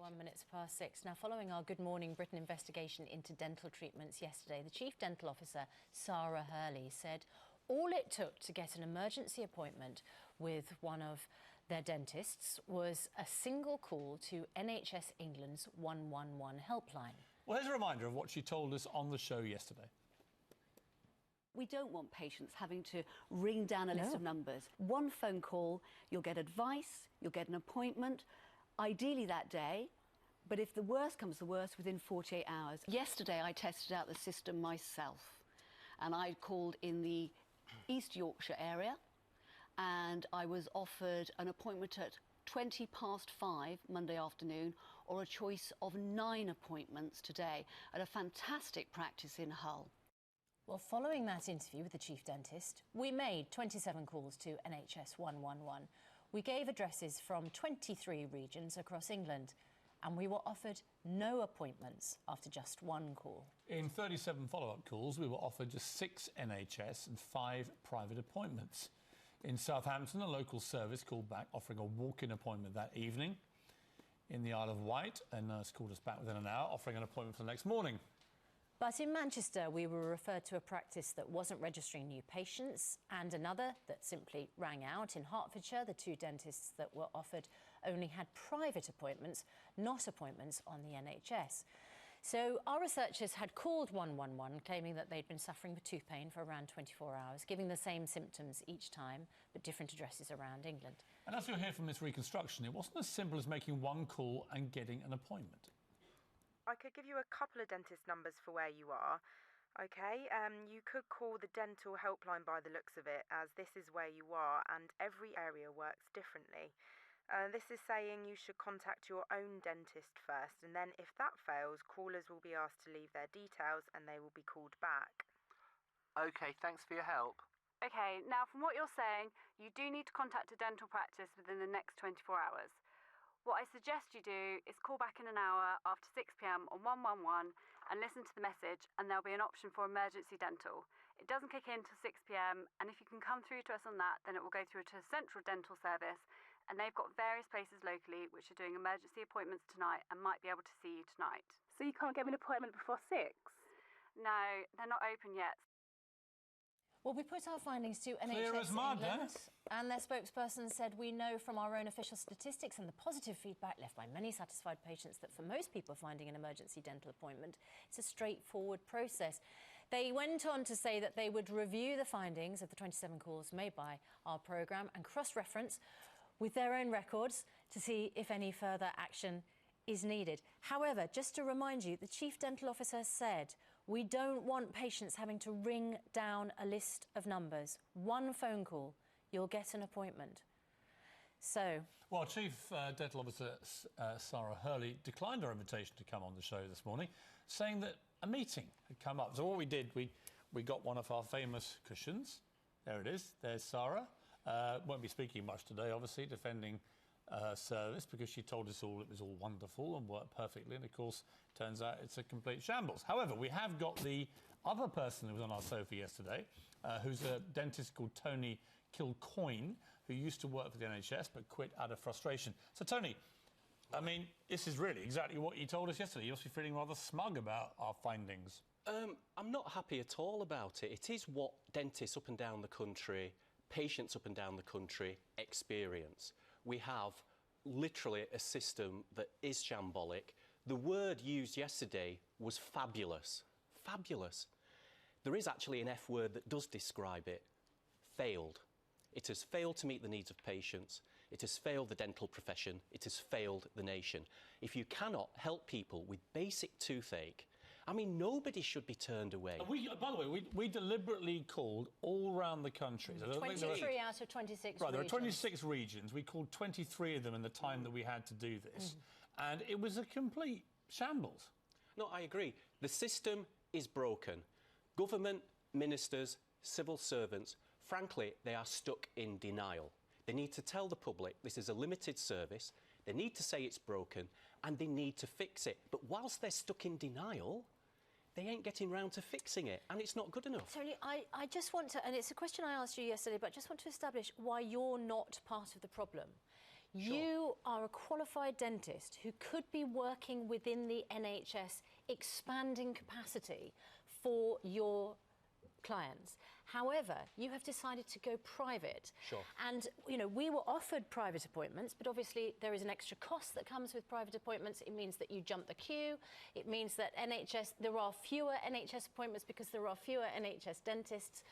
21 minutes past 6. Now, following our Good Morning Britain investigation into dental treatments yesterday, the Chief Dental Officer, Sarah Hurley, said all it took to get an emergency appointment with one of their dentists was a single call to NHS England's 111 helpline. Well, here's a reminder of what she told us on the show yesterday. We don't want patients having to ring down a list of numbers. One phone call, you'll get advice, you'll get an appointment, ideally that day, but if the worst comes to the worst, within 48 hours. Yesterday, I tested out the system myself, and I called in the East Yorkshire area, and I was offered an appointment at 5:20 Monday afternoon, or a choice of 9 appointments today at a fantastic practice in Hull. Well, following that interview with the chief dentist, we made 27 calls to NHS 111. We gave addresses from 23 regions across England, and we were offered no appointments after just one call. In 37 follow-up calls, we were offered just 6 NHS and 5 private appointments. In Southampton, a local service called back offering a walk-in appointment that evening. In the Isle of Wight, a nurse called us back within an hour, offering an appointment for the next morning. But in Manchester, we were referred to a practice that wasn't registering new patients and another that simply rang out. In Hertfordshire, the 2 dentists that were offered only had private appointments, not appointments on the NHS. So our researchers had called 111, claiming that they'd been suffering with tooth pain for around 24 hours, giving the same symptoms each time, but different addresses around England. And as you'll hear from this reconstruction, it wasn't as simple as making one call and getting an appointment. I could give you a couple of dentist numbers for where you are. OK, you could call the dental helpline by the looks of it, as this is where you are and every area works differently. This is saying you should contact your own dentist first, and then if that fails, callers will be asked to leave their details and they will be called back. OK, thanks for your help. OK, now from what you're saying, you do need to contact a dental practice within the next 24 hours. What I suggest you do is call back in an hour after 6 p.m. on 111 and listen to the message, and there'll be an option for emergency dental. It doesn't kick in till 6 p.m, and if you can come through to us on that, then it will go through to a central dental service, and they've got various places locally which are doing emergency appointments tonight and might be able to see you tonight. So you can't get me an appointment before 6? No, they're not open yet. Well, we put our findings to Clear as NHS mud, England, and their spokesperson said, we know from our own official statistics and the positive feedback left by many satisfied patients that for most people finding an emergency dental appointment, it's a straightforward process. They went on to say that they would review the findings of the 27 calls made by our programme and cross-reference with their own records to see if any further action is needed. However, just to remind you, the Chief Dental Officer said we don't want patients having to ring down a list of numbers. One phone call, you'll get an appointment. So... Well, Chief Dental Officer Sarah Hurley declined our invitation to come on the show this morning, saying that a meeting had come up. So what we did, we got one of our famous cushions. There it is. There's Sarah. Won't be speaking much today, obviously, defending service, because she told us all it was all wonderful and worked perfectly, and of course turns out it's a complete shambles. However, we have got the other person who was on our sofa yesterday, who's a dentist called Tony Kilcoyne, who used to work for the NHS but quit out of frustration. So Tony, I mean, this is really exactly what you told us yesterday. You must be feeling rather smug about our findings. I'm not happy at all about it. It is what dentists up and down the country, patients up and down the country experience. We have literally a system that is shambolic. The word used yesterday was fabulous. Fabulous. There is actually an F word that does describe it. Failed. It has failed to meet the needs of patients. It has failed the dental profession. It has failed the nation. If you cannot help people with basic toothache, I mean, nobody should be turned away. By the way, we deliberately called all around the country. 23 out of 26 regions. Right, there are 26 regions. We called 23 of them in the time that we had to do this. And it was a complete shambles. No, I agree. The system is broken. Government, ministers, civil servants, frankly, they are stuck in denial. They need to tell the public this is a limited service, they need to say it's broken, and they need to fix it. But whilst they're stuck in denial, they ain't getting round to fixing it, and it's not good enough. Tony, I just want to, and it's a question I asked you yesterday, but I just want to establish why you're not part of the problem. You are a qualified dentist who could be working within the NHS, expanding capacity for your clients. However, you have decided to go private. Sure. And, you know, we were offered private appointments, but obviously there is an extra cost that comes with private appointments. It means that you jump the queue. It means that there are fewer NHS appointments because there are fewer NHS dentists.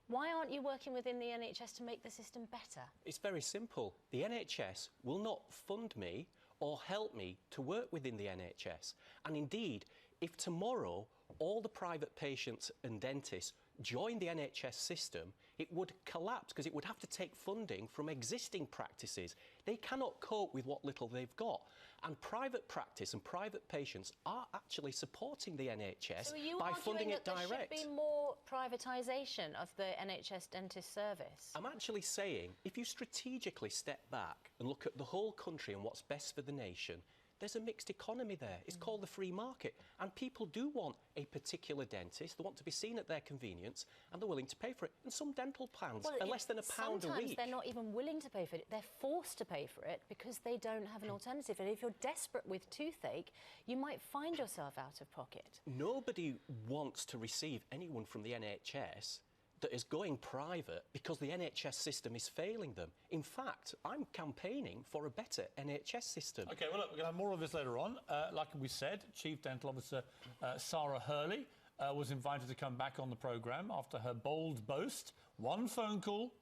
Why aren't you working within the NHS to make the system better? It's very simple. The NHS will not fund me or help me to work within the NHS. And indeed, if tomorrow all the private patients and dentists join the NHS system, it would collapse because it would have to take funding from existing practices. They cannot cope with what little they've got. And private practice and private patients are actually supporting the NHS by funding it direct. So are you arguing that there should be more privatisation of the NHS dentist service? I'm actually saying if you strategically step back and look at the whole country and what's best for the nation, there's a mixed economy there. It's called the free market. And people do want a particular dentist. They want to be seen at their convenience and they're willing to pay for it. And some dental plans are less than £1 a week. Sometimes they're not even willing to pay for it. They're forced to pay for it because they don't have an alternative. And if you're desperate with toothache, you might find yourself out of pocket. Nobody wants to receive anyone from the NHS that is going private because the NHS system is failing them. In fact, I'm campaigning for a better NHS system. OK, well, look, we're going to have more of this later on. Like we said, Chief Dental Officer Sarah Hurley was invited to come back on the programme after her bold boast. One phone call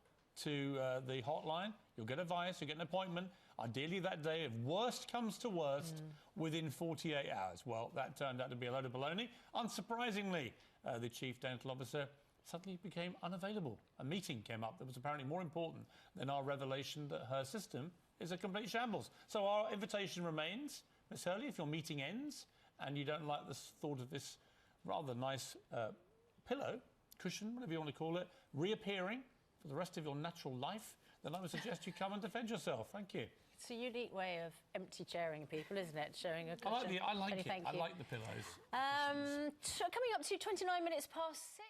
to the hotline, you'll get advice, you'll get an appointment, ideally that day, if worst comes to worst, within 48 hours. Well, that turned out to be a load of baloney. Unsurprisingly, the Chief Dental Officer suddenly became unavailable. A meeting came up that was apparently more important than our revelation that her system is a complete shambles. So our invitation remains, Miss Hurley, if your meeting ends and you don't like the thought of this rather nice pillow, cushion, whatever you want to call it, reappearing for the rest of your natural life, then I would suggest you come and defend yourself. Thank you. It's a unique way of empty chairing people, isn't it? Showing a cushion. I like it. I like the pillows. Coming up to 29 minutes past 6.